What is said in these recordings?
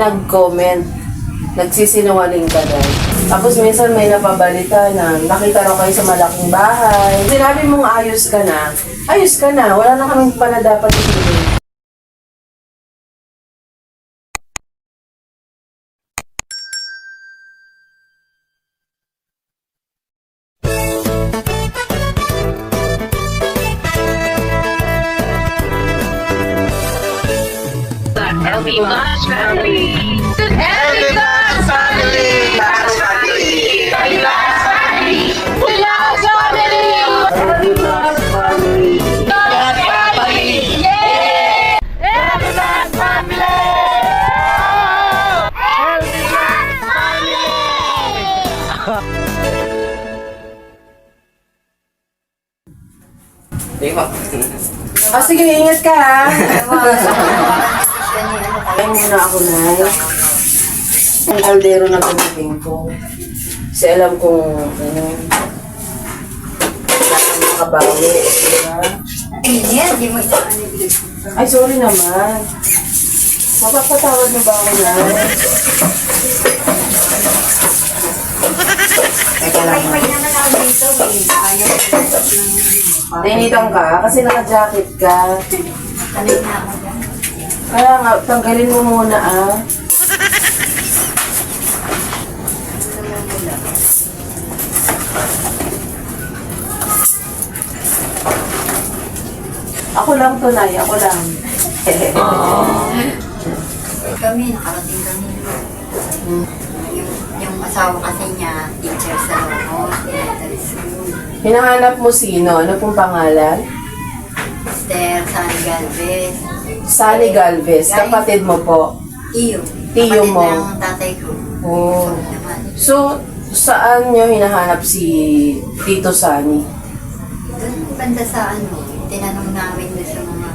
nag-comment, nagsisinungaling ka daw. Tapos minsan may napabalita na nakita raw kayo sa malaking bahay. Sinabi mong ayos ka na, wala na kaming pala dapat ituloy. LB Plus Family! LB Plus Family! Plus Family! Plus Family! Plus Family! LB Plus Family! Plus Family! Yeah! LB Plus Family! LB Plus Family! Sige, ingat ka ha! Kaya muna ako na. Ang kaldero na gamitin ko. Kasi alam kong, nakabawi. Hindi mo ito. Ay, sorry naman. Mapapatawad mo ba ako na? Teka lang. May naman ako dito. Ayaw Nainitan ka kasi naka-jacket ka. Talay na ako dyan. Kaya nga, tanggalin mo muna ah. Ako lang tunay, ako lang. Kami, nakarating kami. Yung asawa kasi niya, teacher sa Ramos, elementary school. Hinahanap mo sino? Ano pong pangalan? Esther San Galvez. Sally Galvez, kapatid mo po. Iyo. Tiyo Kapatid mo. ng tatay ko. Oh. Naman. So, saan nyo hinahanap si Tito Sani? Doon banda sa tinanong namin doon sa mga...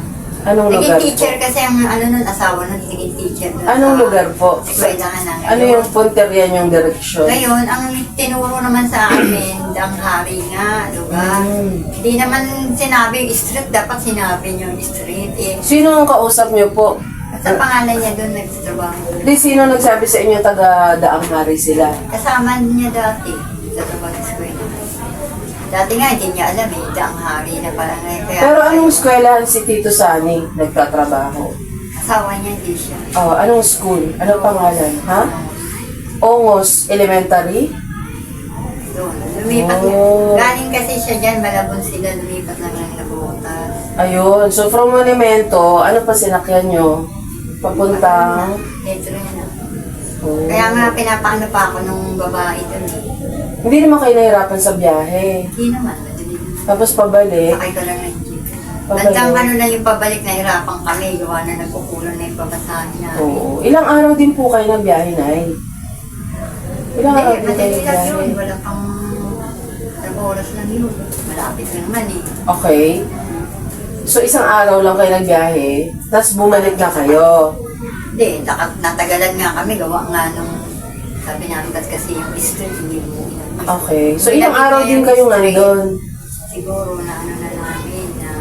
Anong Naging lugar teacher po? kasi ang nun, asawa nun, naging teacher doon. Anong lugar po? Eskwelahan na. Ano yung punterian yung direksyon? Ngayon, ang tinuro naman sa amin, ang hari nga, lugar. Hindi naman sinabi street, dapat sinabi yung street. Eh. Sino ang kausap nyo po? Sa pangalan niya doon nagtatrabaho. Di sino nagsabi sa inyo taga Daang Hari sila? Kasama niya dati sa trabaho sa eskwela. Dati nga, hindi niya alam eh, daang hari na pala ngayon. Kaya, Pero anong eskwelahan si Tito Sani nagtatrabaho? asawa niya hindi siya. Oh, anong school? Anong pangalan? Ha? Ongos Elementary? Doon, lumipat Oh. nga. Galing kasi siya dyan, Malabon sila, lumipat lang ng Nabutas. Ayun. So from Monumento, ano pa sinakyan nyo? Papuntang... Metro na. Oh. Kaya nga, pinapaano pa ako nung babae doon eh. Hindi naman kayo nahirapan sa biyahe. Hindi naman, madali naman. Tapos pabalik. Sakay ko lang ng jeep. Pabalik. Hanggang ano na yung pabalik na hirapan kami, gawa na nagkukulang na yung pamasahe na. Oo. Ilang araw din po kayo ng biyahe, Nay? Ilang araw Hindi, din kayo madali ng lang biyahe? yun. Wala pang 3 oras lang yun. Malapit na naman eh. Okay. So isang araw lang kayo nagbiyahe, tapos bumalik na kayo. Hindi, natagalan nga kami, gawa nga nung sabi namin ba't kasi yung street hindi mo inano. Okay. So ilang araw din kayong nandun? Siguro na ano na namin na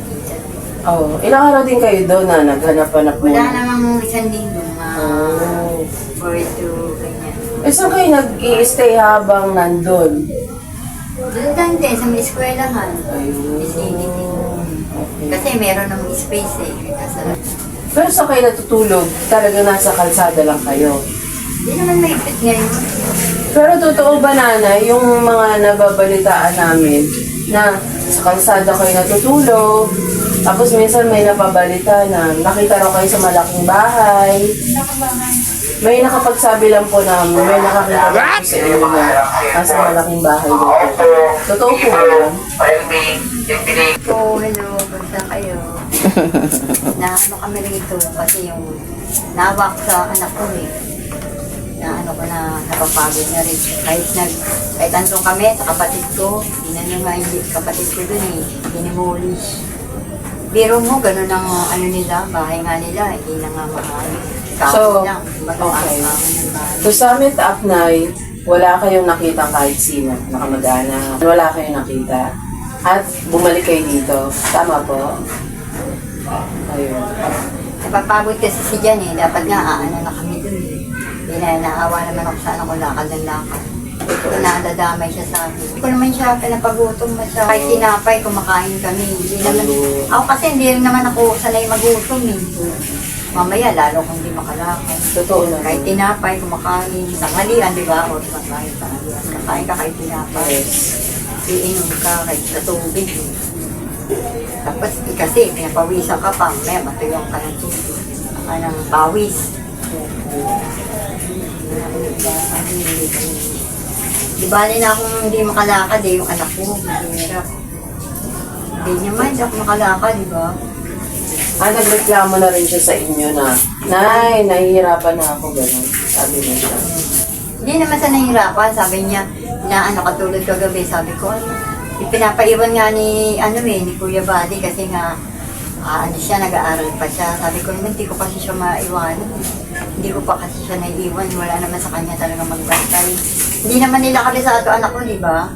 minsan. Oh, ilang araw din kayo doon na naghanap-hanap mo? Wala namang isang linggo Oh. 4 to ganyan. Eh saan kayo nag-i-stay habang nandun? Doon lang din sa may eskwelahan. Ayun. Vicinity. Okay. Kasi meron ng space eh. Kasi Pero saan kayo natutulog? Talaga nasa kalsada lang kayo? hindi naman may fit ngayon. Pero totoo ba, Nanay, yung mga nababalitaan namin na sa kalsada kayo natutulog, tapos minsan may napabalita na nakita raw kayo sa malaking bahay. May nakapagsabi lang po na may nakakita daw po sa inyo na nasa malaking bahay dito. Totoo po ba yan? Oh, hello. Basta kayo. Na ano kami rito kasi yung nawak sa anak ko eh. Na ano ko na napapagod na rin. Kahit andun kami sa kapatid ko, hindi nga yung kapatid ko dun eh, dinimolish. Biro mo, ganun ang ano nila, bahay nga nila, hindi na nga maayos. So, Lang, okay. ng bahay. So sa At Night, wala kayong nakita kahit sino, nakamag-anak. Wala kayong nakita. At bumalik kayo dito. Tama po? Ayun. Napapagod kasi si Jan eh, dapat nga aano na kami dun eh. Naawa naman ako sa anak ko, lakad ng lakad. Nadadamay siya sa akin. Hindi ko naman siya pinapagutom siya. Kahit tinapay, kumakain kami. Hindi naman, ako kasi hindi rin naman ako sanay magutom eh. Mamaya, lalo kung hindi makalakad. Totoo na. Kahit tinapay, kumakain. Tanghalian, di ba? O, kumakain tanghalian. Kakain ka kahit tinapay. Iinom ka kahit sa tubig. Tapos, kasi, pinapawisan ka pa. May matuyong ka ng tubig. Ka ng pawis. Di bali na akong hindi makalakad eh, yung anak ko. Hirap. Hindi niya man, hindi ako makalakad, di ba? Nagreklamo na rin siya sa inyo na, Nay, nahihirapan na ako, gano'n. Sabi niya siya. Hindi naman sa nahihirapan, sabi niya, na ano, katulad kagabi, sabi ko, ipinapaiwan nga ni Kuya Buddy kasi nga, siya, nag-aaral pa siya. Sabi ko, hindi ko kasi siya maiwan. Hindi ko pa kasi siya naiiwan. Wala naman sa kanya talaga magbantay. Hindi naman nila kabisado anak ko, di ba?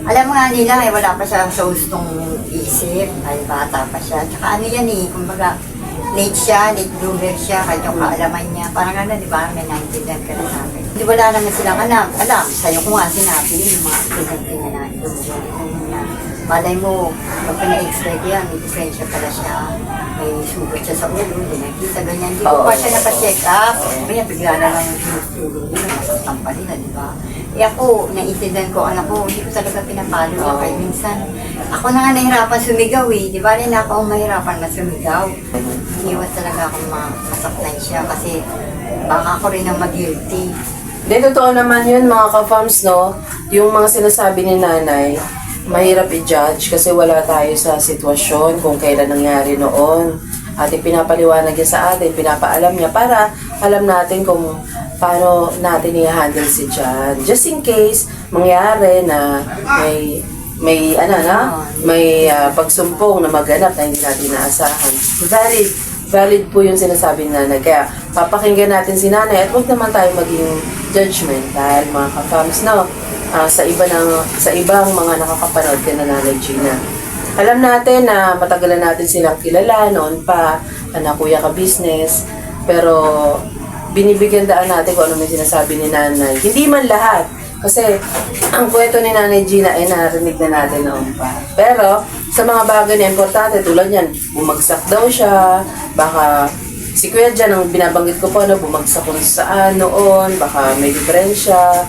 Alam mo nga nila, wala pa siya sa gustong isip. Ay, bata pa siya. Tsaka ano yan eh, kumbaga, late bloomer siya, kahit yung kaalaman niya. Parang ano, di ba? May 90 ka na sa akin. Hindi wala naman silang alam. Sa'yo ko nga sinabi yung mga accident na malay mo, pag pina-expect yan, may diferensya pala siya, may sugat siya sa ulo, hindi nakita, ganyan. Hindi ko pa siya napacheck up. Kaya bigla na lang yung sugat nila, masaktan pa nila, di ba? Ako, na-incident ko, anak ko, hindi ko talaga pinapalo niya. Kaya minsan, ako na nga nahirapan sumigaw eh. Di ba rin ako ang mahirapan na sumigaw. Iwas talaga akong masaktan siya kasi baka ako rin ang mag-guilty. Hindi, totoo naman yun mga ka-farms, no? Yung mga sinasabi ni nanay, mahirap i-judge kasi wala tayo sa sitwasyon kung kailan nangyari noon. At pinapaliwanag niya sa atin, pinapaalam niya para alam natin kung paano natin i-handle si Jan. Just in case mangyari na may pagsumpong na maganap na hindi natin naasahan. Valid po yung sinasabi ni nanay. Kaya papakinggan natin si nanay at huwag naman tayo maging judgmental mga ka-fams, no? Sa ibang mga nakakapanood kay Nanay Gina. Alam natin na matagal na natin silang kilala noon pa na kuya ka business, pero binibigyan daan natin kung ano may sinasabi ni nanay. Hindi man lahat, kasi ang kwento ni Nanay Gina ay narinig na natin noon pa. Pero sa mga bagay na importante, tulad yan, bumagsak daw siya, baka si Kuya Jan, ang binabanggit ko po, bumagsak kung saan noon, baka may diferensya.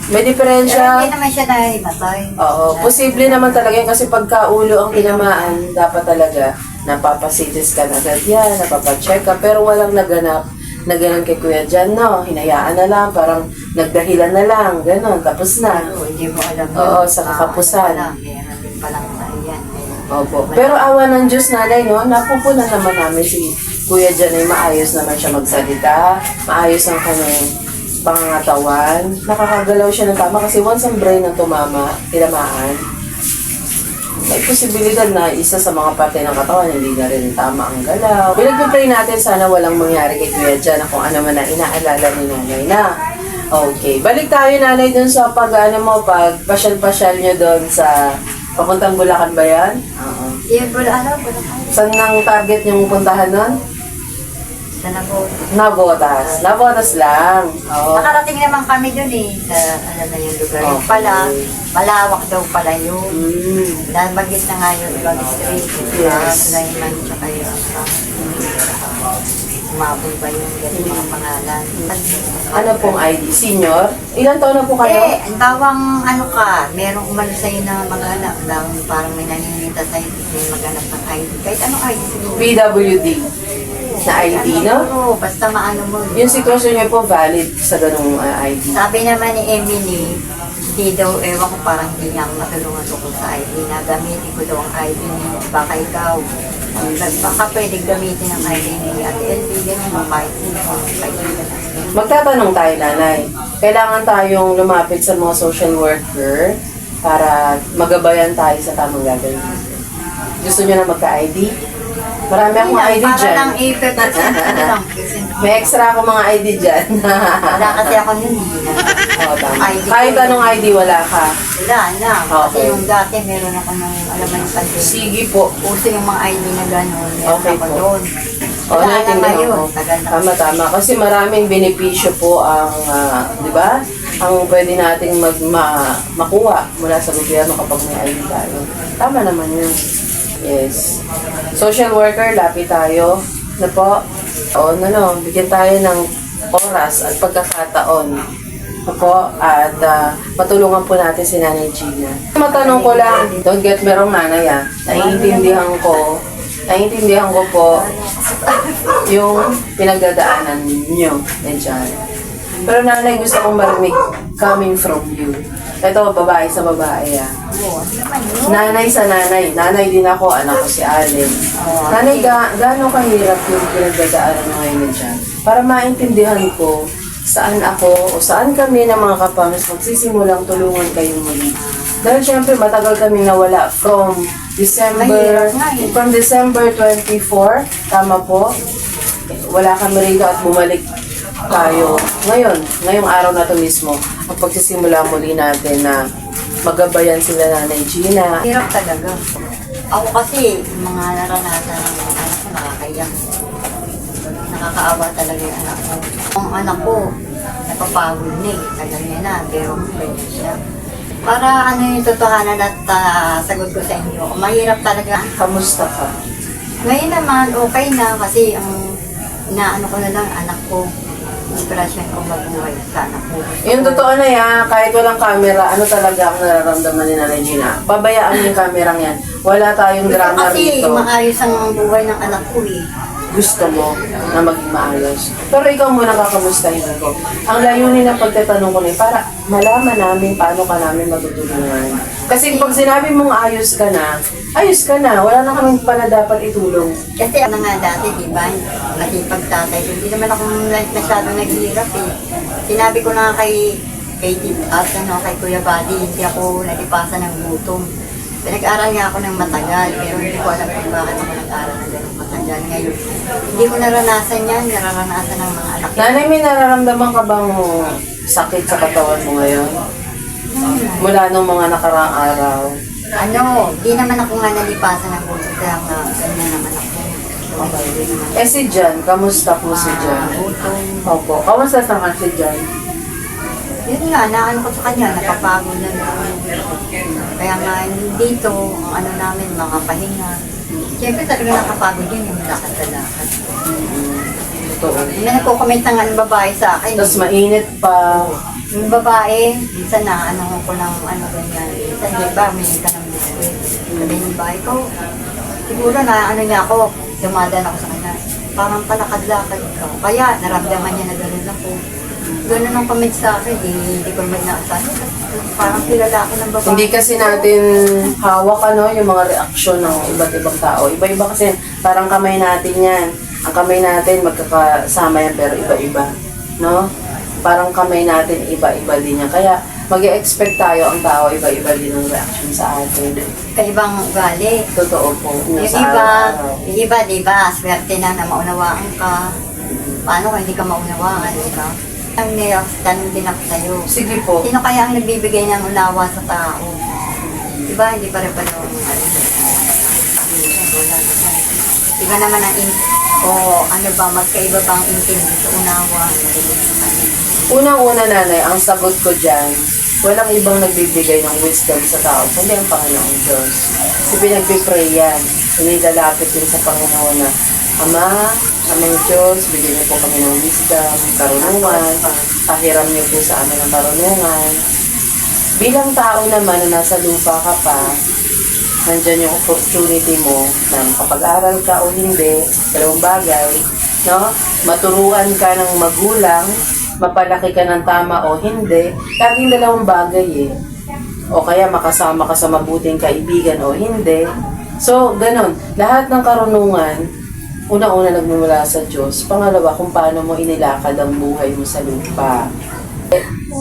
May diferensya. Hindi naman siya nahimatay. Oo, posible naman talaga yan kasi pagka ulo ang tinamaan, dapat talaga napapasitis ka na agad yan, napapacheck ka, pero walang naganap na ganun kay Kuya Jan, no? Hinayaan na lang, parang nagdahilan na lang, ganun, tapos na. Hindi mo alam yun. Oo, sa kakapusan. Meron din palang yan. Opo. Pero awa ng Diyos, nanay, no? Napupunan naman namin si Kuya Jan ay maayos naman siya magsalita, maayos ang kanyang pangangatawan. Nakakagalaw siya ng tama kasi once ang brain ang tinamaan, may posibilidad na isa sa mga parte ng katawan hindi na rin tama ang galaw. Pinag-pray natin sana walang mangyari kay Kuya Jan na kung ano man na inaalala ni nanay na. Okay, balik tayo nanay dun sa pag pasyal-pasyal nyo dun sa papuntang Bulacan ba yan? Oo. Yan, Bulacan. Saan ang target niyong puntahan nun? Sa Navotas. Navotas lang. Oo. Nakarating naman kami dun eh, sa yung lugar. Yung Okay. pala, malawak daw pala yun. Mm. Dahil bagit na nga yung ibang street. Yes. Sulaiman, tsaka yung umabol ba yung ganyung mga pangalan. Ano pong ID? Senior? Ilan taon na po kayo? Ang bawang ano ka, merong umano sa'yo na maghanap lang, parang may naninita sa'yo, may maghanap ng ID. Kahit anong ID siguro. PWD na ID, no? Oo, basta maano mo. Yung sitwasyon niyo po valid sa ganung ID. Sabi naman ni Emily, hindi daw, ewan ko parang hindi niya matulungan ko sa ID na gamitin ko daw ang ID niya. Baka ikaw, baka pwede gamitin ang ID ni Ate LB, ganyan mo kahit sino, kaibigan. Magtatanong tayo, nanay. Kailangan tayong lumapit sa mga social worker para magabayan tayo sa tamang gagawin. Gusto niyo na magka-ID? Marami akong ID Para dyan. lang i-present lang. May extra ako mga ID dyan. Wala kasi ako nun, hindi na. Oo, tama. ID ko Kahit yun. anong ID, wala ka. Wala na. Kasi Okay. yung dati, meron ako ng, alam mo yung pandemic. Sige po. Uso yung mga ID na gano'n. Meron Okay ako po. doon. Oo, Wala na naintindihan ngayon. ko. Tagal na. Tama. Kasi maraming benepisyo po ang, di ba? Ang pwede nating makuha mula sa gobyerno kapag may ID tayo. Tama naman yun. Yes. Social worker, lapit tayo. Na po? Oo, bigyan tayo ng oras at pagkakataon. Ako, at matulungan po natin si Nanay Gina. Matanong ko lang, don't get me wrong, Nanay, naiintindihan ko po yung pinagdadaanan niyo, Nanay. Pero Nanay, gusto kong marinig coming from you. Ito, babae sa babae, Oo, ano naman yun? Nanay sa nanay. Nanay din ako, anak ko si Allen. Nanay, gaano kahirap yung pinagdadaanan mo ngayon dyan? Para maintindihan ko saan ako o saan kami ng mga kapamilya magsisimulang tulungan kayong muli. Dahil syempre matagal kami nawala from Mahirap nga eh. From December 24, tama po? Wala kami rito at bumalik tayo. Ngayong araw na to mismo, ang pagsisimula muli natin na magabayan sila Nanay Gina. Hirap talaga. Ako kasi, mga naranasan ng mga anak ko, nakakaiyak. Nakakaawa talaga yung anak ko. Ang anak ko, napapagod na eh. Tagal niya na, pero pwede siya. Para ano yung totohanan at sagot ko sa inyo, mahirap talaga. Kamusta ka? Ngayon naman, okay na kasi ang inaano ko na lang, anak ko. Inspirasyon ko mabuhay sa anak ko. Yung totoo na yan, kahit walang camera, ano talaga ang nararamdaman ni Nanay Gina? Pabayaan yung kamerang yan. Wala tayong drama Kasi rito. maayos ang buhay ng anak ko eh. Gusto mo na maging maayos. Pero ikaw muna kakamustahin ko. Ang layunin ng pagtatanong ko na yun, para malaman namin paano ka namin matutulungan. Kasi pag sinabi mong ayos ka na. Wala na kaming pala dapat itulong. Kasi ano nga dati, di ba? Masipag tatay. Hindi naman ako masyadong naghihirap eh. Sinabi ko na kay kay Kuya Buddy, hindi ako nalipasan ng gutom. Pinag-aral nga ako ng matagal, pero hindi ko alam kung bakit ako nag-aral ng ganun matagal. Ngayon, hindi ko naranasan yan, nararanasan ng mga anak. Nanay, may nararamdaman ka bang sakit sa katawan mo ngayon? Mula nung mga nakaraang araw. Di naman ako nga nalipasan ng gutom, kaya nga ganyan naman ako. Okay. Si Jan, kamusta po si Jan? Gutom. Opo, kamusta naman si Jan? Yun nga, naano ko sa kanya, napapagod na naman. Kaya nga dito, ang ano namin, mga pahinga. Siyempre talaga nakapagod yun, yung lakad-lakad. Totoo. May nagko-comment na nga ng babae sa akin. Tapos mainit pa. Yung babae, minsan na ano ko ng ano ganyan. Minsan, di ba, may ka ng biskuit. Sabi ng babae ko, siguro na ano niya ako, dumadaan ako sa kanya. Parang palakad-lakad ka. Kaya naramdaman niya na gano'n ako. Gano'n ang comment sa akin, hindi ko naman naasahan. Parang kilala ako ng babae. Hindi kasi natin hawak yung mga reaksyon ng iba't ibang tao. Iba-iba kasi, parang kamay natin yan. Ang kamay natin magkakasama yan pero iba-iba. No? Parang kamay natin iba-iba din yan. Kaya mag-expect tayo ang tao iba-iba din ng reaction sa atin. Kaibang ugali. Totoo po. Yung iba, di ba, swerte na maunawaan ka. Paano kung hindi ka maunawaan, di ba? Ang tanong din ako sa'yo. Sige po. Sino kaya ang nagbibigay ng unawa sa tao? Di ba, hindi pa rin pa yung iba naman ang ano ba, magkaiba bang intindi sa unawa? Unang-una, Nanay, ang sagot ko dyan, walang ibang nagbibigay ng wisdom sa tao, kundi ang Panginoong Diyos. Kasi pinagpipray yan, inilalapit din sa Panginoon na, Ama, Aming Diyos, bigyan niyo po kami ng wisdom, karunungan, pahiram niyo po sa amin ang karunungan. Bilang tao naman na nasa lupa ka pa, nandyan yung opportunity mo na makapag-aral ka o hindi, dalawang bagay, no? Maturuan ka ng magulang, mapalaki ka ng tama o hindi, laging dalawang bagay eh. O kaya makasama ka sa mabuting kaibigan o hindi. So, ganun. Lahat ng karunungan, una-una nagmumula sa Diyos. Pangalawa, kung paano mo inilakad ang buhay mo sa lupa.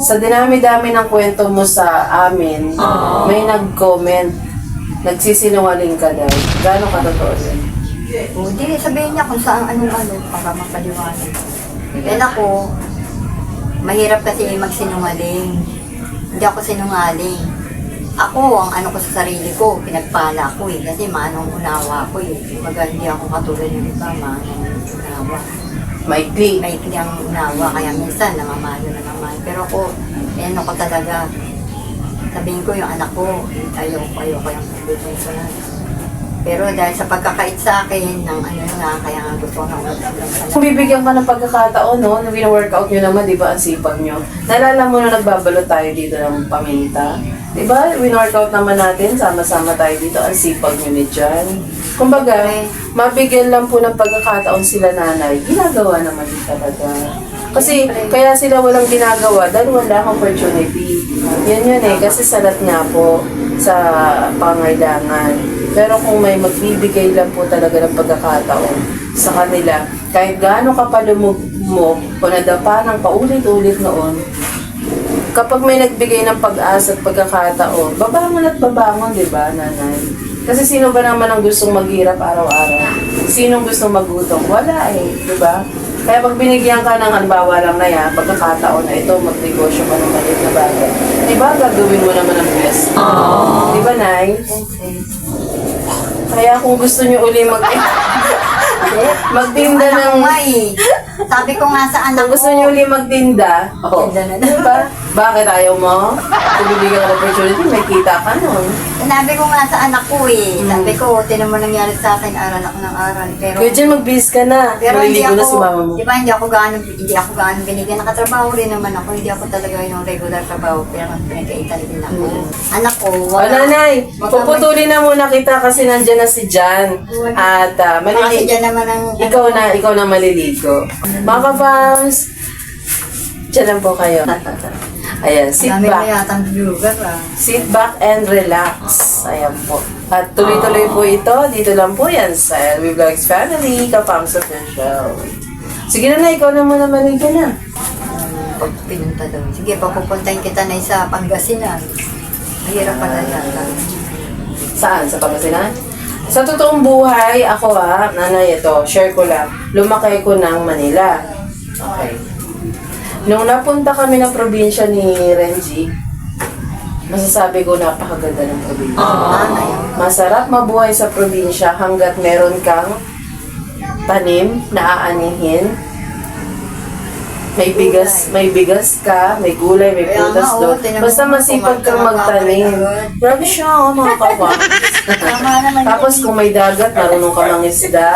Sa dinami-dami ng kwento mo sa amin, may nag-comment, nagsisinungaling ka daw. Gano'ng katotoo yun? O, di, sabihin niya kung saan anong-ano para mapaliwanag. Yan ako, mahirap kasi magsinungaling. Hindi ako sinungaling. ako, ang ano ko sa sarili ko, pinagpala ko eh. Kasi manong unawa ko eh. Kumbaga hindi ako katulad ng iba, manong unawa. Maikli. May ang unawa, kaya minsan namamalo. Pero ako, ano ko talaga, sabihin ko yung anak ko, ayoko yung pagbubuhay ko na. Pero dahil sa pagkakait sa akin, ng ano nga, kaya nga gusto ko na Kung bibigyan ka ng pagkakataon, no, na wino-workout nyo naman, di ba, ang sipag nyo. Naalala mo na nagbabalot tayo dito ng paminta. Di ba, wino-workout naman natin, sama-sama tayo dito, ang sipag nyo ni Jan. Kumbaga, mabigyan lang po ng pagkakataon sila nanay, ginagawa naman din talaga. Kasi, kaya sila walang ginagawa dahil wala akong opportunity. Yan yun eh, kasi salat nga po sa pangailangan. Pero kung may magbibigay lang po talaga ng pagkakataon sa kanila, kahit gaano ka palumog mo o nadapa ng paulit-ulit noon, kapag may nagbigay ng pag-asa at pagkakataon, babangon at babangon, di ba, nanay? Kasi sino ba naman ang gustong maghirap araw-araw? Sinong gustong magutom? Wala eh, di ba? Kaya pag binigyan ka ng halimbawa lang na yan, pagkakataon na ito, magnegosyo ka ng maliit na bagay, di ba gagawin mo naman ang best? Di ba, Nay? Kaya kung gusto niyo uli magtinda anak ng... ko nga eh. Sabi ko nga sa anak Kung gusto ko, niyo uli magtinda, Magtinda na. di ba? Bakit ayaw mo? Kung bibigyan ka ng opportunity, may kita ka nun. sinabi ko nga sa anak ko eh. Sabi ko, tinan mo nangyari sa akin, aral ako ng aral. Pero, Kuya Jen, mag-bis ka na. pero hindi Maliligo ako, na si mama mo. di ba, hindi ako gaano binigyan. Nakatrabaho rin naman ako. Hindi ako talaga yung regular trabaho. Pero pinagkaitan din ako. Anak ko, O nanay, wala- puputulin na muna kita kasi nandyan na si Jan. At Kasi maliligo. dyan naman ang... Ikaw na maliligo. Mga kapams, dyan lang po kayo. Ayan, sit Dami mo back. yatang vlogger ah. Sit back and relax. Ayan po. At tuloy-tuloy po ito. Dito lang po yan sa LV Vlogs Family, Kapams Official. Sige na, ikaw na muna maligo na. Pag pinunta daw. Sige, papupuntahin kita na sa Pangasinan. Mahirap pala yan. Saan? Sa Pangasinan? Sa totoong buhay, ako nanay, ito, share ko lang. Lumaki ko ng Manila. Okay. Nung napunta kami ng probinsya ni Renji, masasabi ko napakaganda ng probinsya. Masarap mabuhay sa probinsya hanggat meron kang tanim na aanihin. May bigas ka, may gulay, may Kaya prutas nga, doon. tinan mo Basta kung masipag kang magkakapit magtanim. agad. Grabe siya, mga kawa. Tama naman Tapos kung may dagat, marunong ka ng isda.